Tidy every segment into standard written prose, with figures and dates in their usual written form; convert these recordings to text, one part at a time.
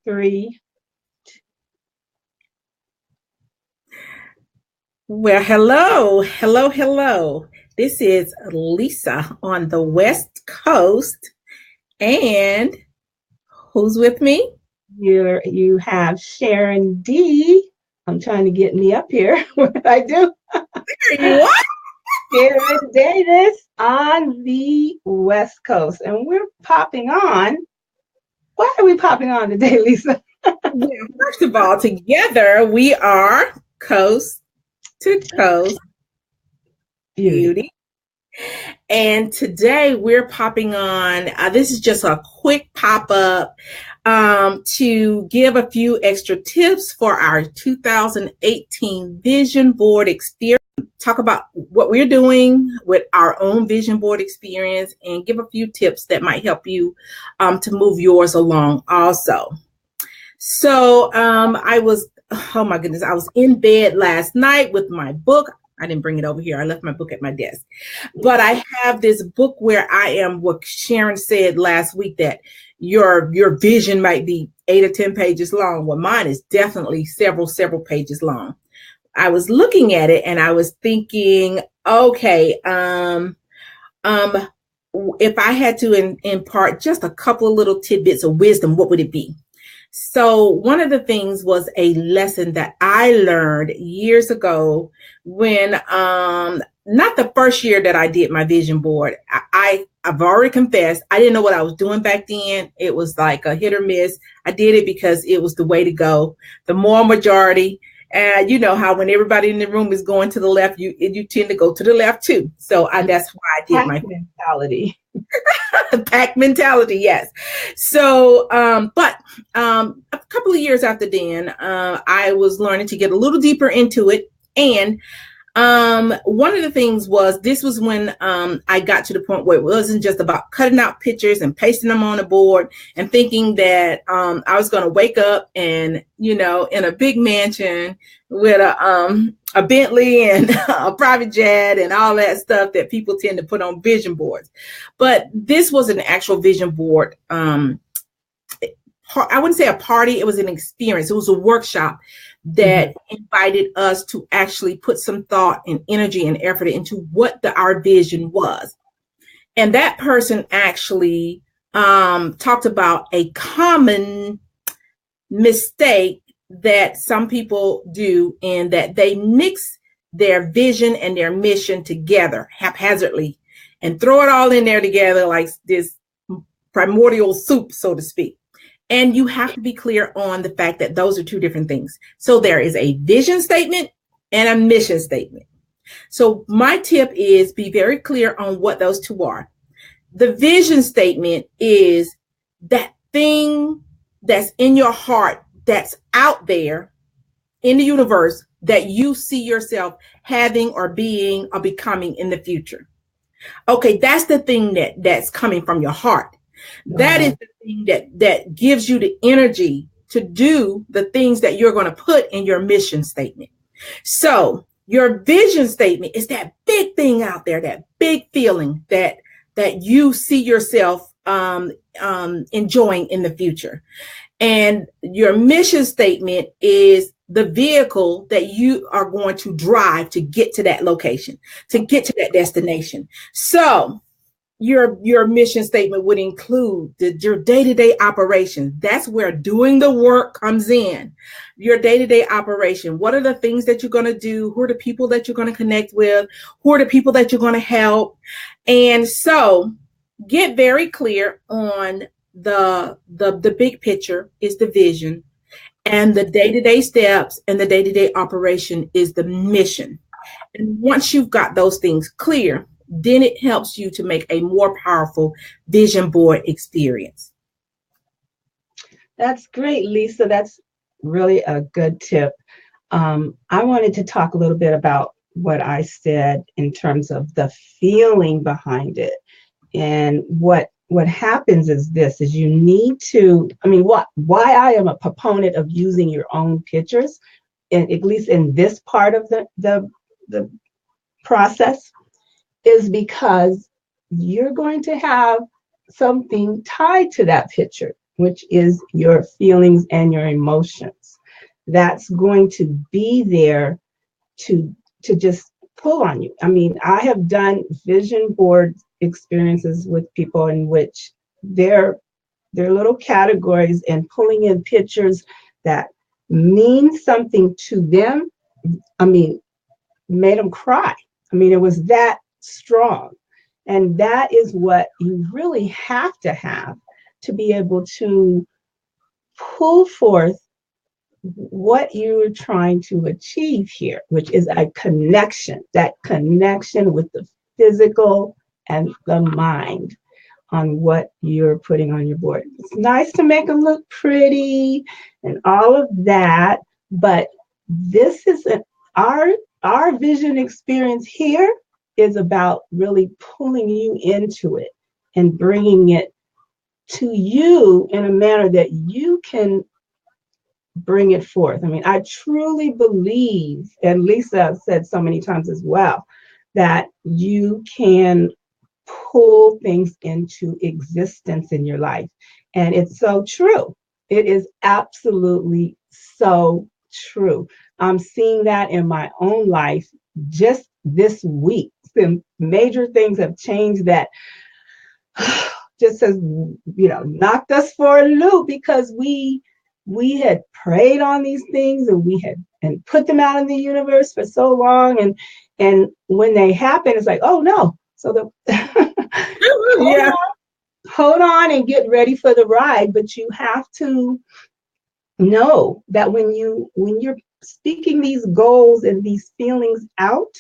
3. Well, hello. This is Lisa on the West Coast, and who's with me? You have Sharon D. I'm trying to get me up here. What did I do? There you are. Sharon Davis on the West Coast. And we're popping on. Why are we popping on today, Lisa? Well, first of all, together we are Coast to Coast Beauty. Beauty. And today we're popping on. This is just a quick pop up to give a few extra tips for our 2018 Vision Board experience. Talk about what we're doing with our own vision board experience and give a few tips that might help you to move yours along also. So oh my goodness, I was in bed last night with my book. I didn't bring it over here. I left my book at my desk. But I have this book where I am, what Sharon said last week, that your vision might be 8 or 10 pages long. Well, mine is definitely several pages long. I was looking at it and I was thinking, okay, if I had to impart just a couple of little tidbits of wisdom, what would it be? So one of the things was a lesson that I learned years ago when, not the first year that I did my vision board. I've already confessed, I didn't know what I was doing back then. It was like a hit or miss. I did it because it was the way to go. The moral majority. And you know how when everybody in the room is going to the left, you tend to go to the left too. So that's why I did my mentality. pack mentality. Yes. So, but a couple of years after then, I was learning to get a little deeper into it. And one of the things was, this was when I got to the point where it wasn't just about cutting out pictures and pasting them on a board and thinking that I was going to wake up and, in a big mansion with a Bentley and a private jet and all that stuff that people tend to put on vision boards. But this was an actual vision board. I wouldn't say a party. It was an experience. It was a workshop that invited us to actually put some thought and energy and effort into what our vision was. And that person actually talked about a common mistake that some people do, in that they mix their vision and their mission together haphazardly and throw it all in there together like this primordial soup, so to speak. And you have to be clear on the fact that those are two different things. So there is a vision statement and a mission statement. So my tip is, be very clear on what those two are. The vision statement is that thing that's in your heart, that's out there in the universe, that you see yourself having or being or becoming in the future. Okay, that's the thing that's coming from your heart. That is the thing that gives you the energy to do the things that you're going to put in your mission statement. So your vision statement is that big thing out there, that big feeling that you see yourself enjoying in the future. And your mission statement is the vehicle that you are going to drive to get to that location, to get to that destination. So your mission statement would include your day-to-day operation. That's where doing the work comes in. Your day-to-day operation. What are the things that you're going to do? Who are the people that you're going to connect with? Who are the people that you're going to help? And so get very clear on the big picture is the vision, and the day-to-day steps and the day-to-day operation is the mission. And once you've got those things clear, then it helps you to make a more powerful vision board experience. That's great, Lisa. That's really a good tip. I wanted to talk a little bit about what I said in terms of the feeling behind it. And what happens is this, is you need to, why I am a proponent of using your own pictures, and at least in this part of the process, is because you're going to have something tied to that picture. which is your feelings and your emotions. That's going to be there to just pull on you. I mean, I have done vision board experiences with people in which they're little categories, and pulling in pictures that mean something to them. I mean, made them cry. I mean, it was that strong. And that is what you really have to be able to pull forth what you're trying to achieve here, which is a connection, that connection with the physical and the mind on what you're putting on your board. It's nice to make them look pretty and all of that, but this is our our vision experience here is about really pulling you into it and bringing it to you in a manner that you can bring it forth. I mean, I truly believe, and Lisa said so many times as well, that you can pull things into existence in your life. And it's so true. It is absolutely so true. I'm seeing that in my own life just this week. Some major things have changed that just has, knocked us for a loop, because we had prayed on these things, and we had and put them out in the universe for so long, and when they happen, it's like, oh no. So hold Yeah. on, hold on and get ready for the ride. But you have to know that when you're speaking these goals and these feelings out,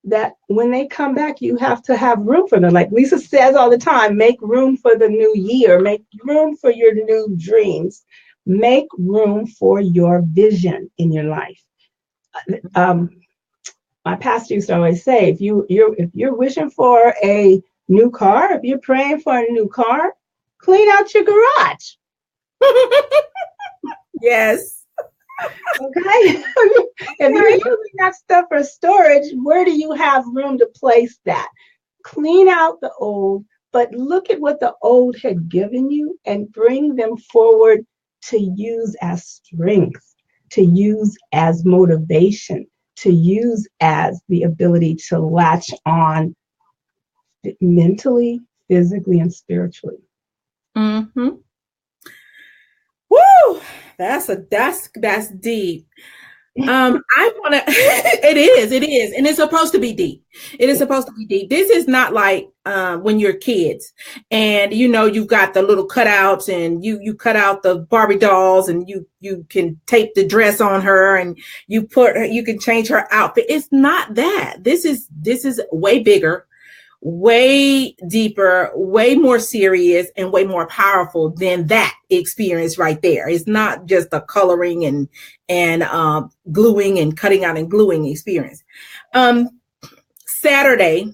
that when they come back, you have to have room for them. Like Lisa says all the time, make room for the new year, make room for your new dreams, make room for your vision in your life. Um, my pastor used to always say, if you're wishing for a new car, if you're praying for a new car, clean out your garage. Yes. Okay. If you're using that stuff for storage, where do you have room to place that? Clean out the old, but look at what the old had given you and bring them forward to use as strength, to use as motivation, to use as the ability to latch on mentally, physically, and spiritually. Mm-hmm. Woo! That's deep. I want to. It is, and it's supposed to be deep. It is supposed to be deep. This is not like when you're kids, and you've got the little cutouts, and you cut out the Barbie dolls, and you can tape the dress on her, and you can change her outfit. It's not that. This is way bigger, way deeper, way more serious, and way more powerful than that experience right there. It's not just a coloring and gluing and cutting out and gluing experience. Saturday,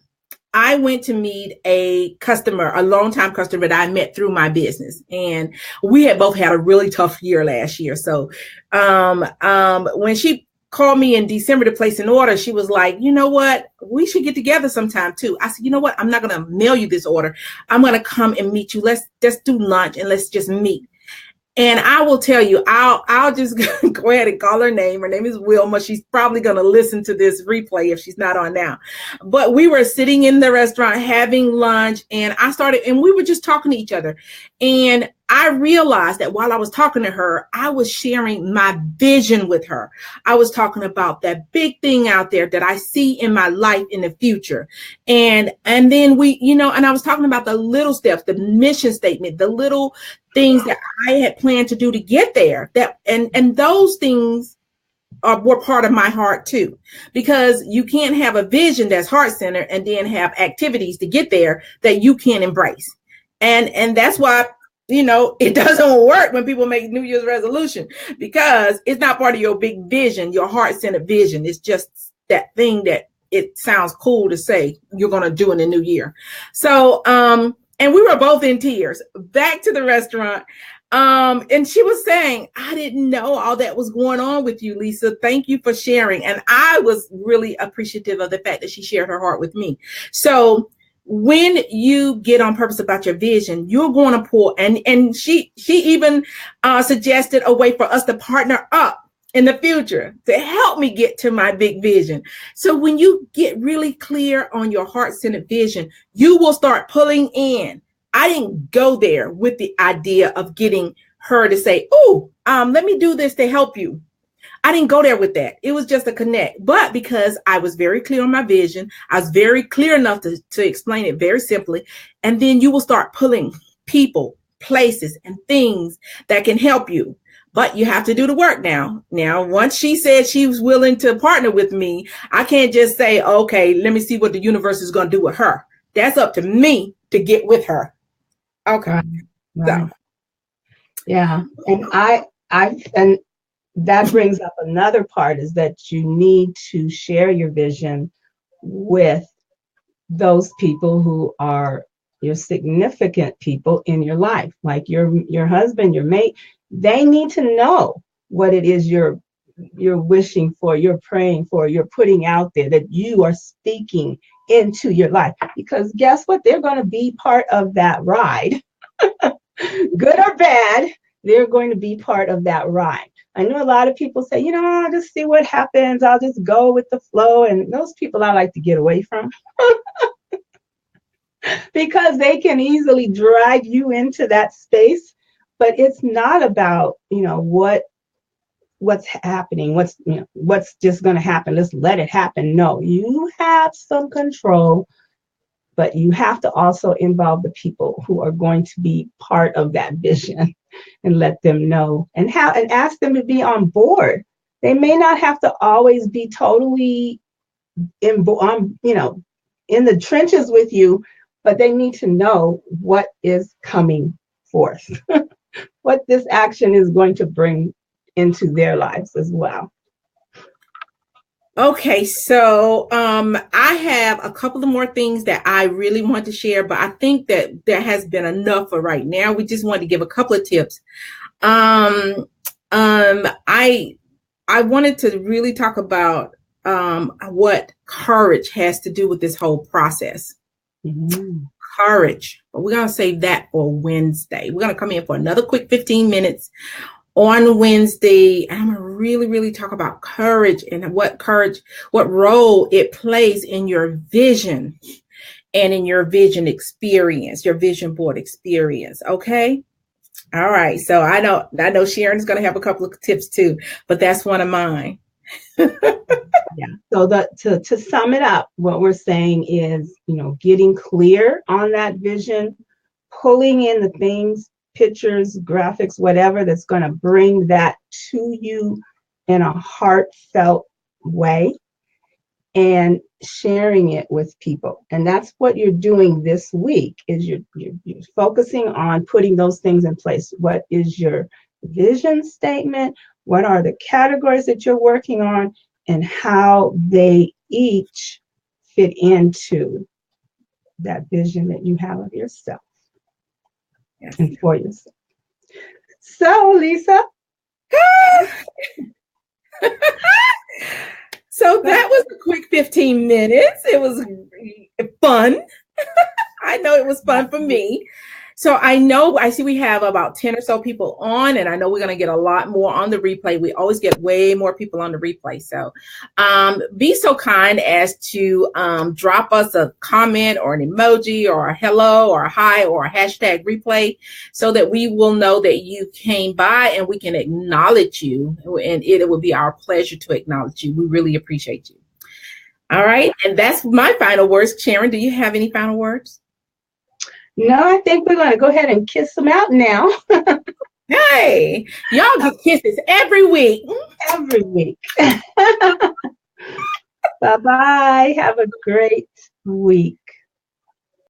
I went to meet a customer, a longtime customer that I met through my business. And we had both had a really tough year last year. So when she called me in December to place an order, she was like, you know what, we should get together sometime too. I said, you know what, I'm not going to mail you this order. I'm going to come and meet you. Let's just do lunch and let's just meet. And I will tell you, I'll just go ahead and call her name. Her name is Wilma. She's probably going to listen to this replay if she's not on now. But we were sitting in the restaurant having lunch, and we were just talking to each other. And I realized that while I was talking to her, I was sharing my vision with her. I was talking about that big thing out there that I see in my life in the future. And then and I was talking about the little steps, the mission statement, the little things that I had planned to do to get there. And those things were part of my heart too, because you can't have a vision that's heart-centered and then have activities to get there that you can't embrace. And that's why it doesn't work when people make New Year's resolution, because it's not part of your big vision, your heart-centered vision. It's just that thing that it sounds cool to say you're going to do in the new year. So, and we were both in tears. Back to the restaurant. And she was saying, I didn't know all that was going on with you, Lisa. Thank you for sharing. And I was really appreciative of the fact that she shared her heart with me. So when you get on purpose about your vision, you're going to pull, and she even suggested a way for us to partner up in the future to help me get to my big vision. So when you get really clear on your heart-centered vision, you will start pulling in. I didn't go there with the idea of getting her to say, oh, let me do this to help you. I didn't go there with that. It was just a connect. But because I was very clear on my vision, I was very clear enough to explain it very simply. And then you will start pulling people, places, and things that can help you. But you have to do the work now. Now, once she said she was willing to partner with me, I can't just say, okay, let me see what the universe is going to do with her. That's up to me to get with her. Okay. Right. So. Yeah. And that brings up another part, is that you need to share your vision with those people who are your significant people in your life, like your husband, your mate. They need to know what it is you're wishing for, you're praying for, you're putting out there, that you are speaking into your life. Because guess what? They're going to be part of that ride. Good or bad, they're going to be part of that ride. I know a lot of people say, I'll just see what happens. I'll just go with the flow. And those people I like to get away from. Because they can easily drag you into that space. But it's not about, what's happening, what's just going to happen. Let's let it happen. No, you have some control, but you have to also involve the people who are going to be part of that vision, and let them know, and ask them to be on board. They may not have to always be totally in the trenches with you, but they need to know what is coming forth, what this action is going to bring into their lives as well. Okay, so I have a couple of more things that I really want to share, but I think that there has been enough for right now. We just wanted to give a couple of tips. I wanted to really talk about what courage has to do with this whole process. Mm-hmm. Courage. But we're going to save that for Wednesday. We're going to come in for another quick 15 minutes on Wednesday. I'm going to really, really talk about courage and what role it plays in your vision and in your vision experience, your vision board experience. Okay. All right. So I know Sharon's going to have a couple of tips too, but that's one of mine. Yeah. So to sum it up, what we're saying is, getting clear on that vision, pulling in the things, pictures, graphics, whatever, that's going to bring that to you in a heartfelt way, and sharing it with people. And that's what you're doing this week, is you're focusing on putting those things in place. What is your vision statement? What are the categories that you're working on, and how they each fit into that vision that you have of yourself? Yes. And for yourself. So, Lisa. So that was a quick 15 minutes. It was fun. I know it was fun for me. So I see we have about 10 or so people on, and I know we're going to get a lot more on the replay. We always get way more people on the replay. So be so kind as to drop us a comment or an emoji or a hello or a hi or a hashtag replay, so that we will know that you came by and we can acknowledge you. And it will be our pleasure to acknowledge you. We really appreciate you. All right. And that's my final words. Sharon, do you have any final words? No, I think we're going to go ahead and kiss them out now. Hey, y'all get kisses every week. Every week. Bye-bye. Have a great week.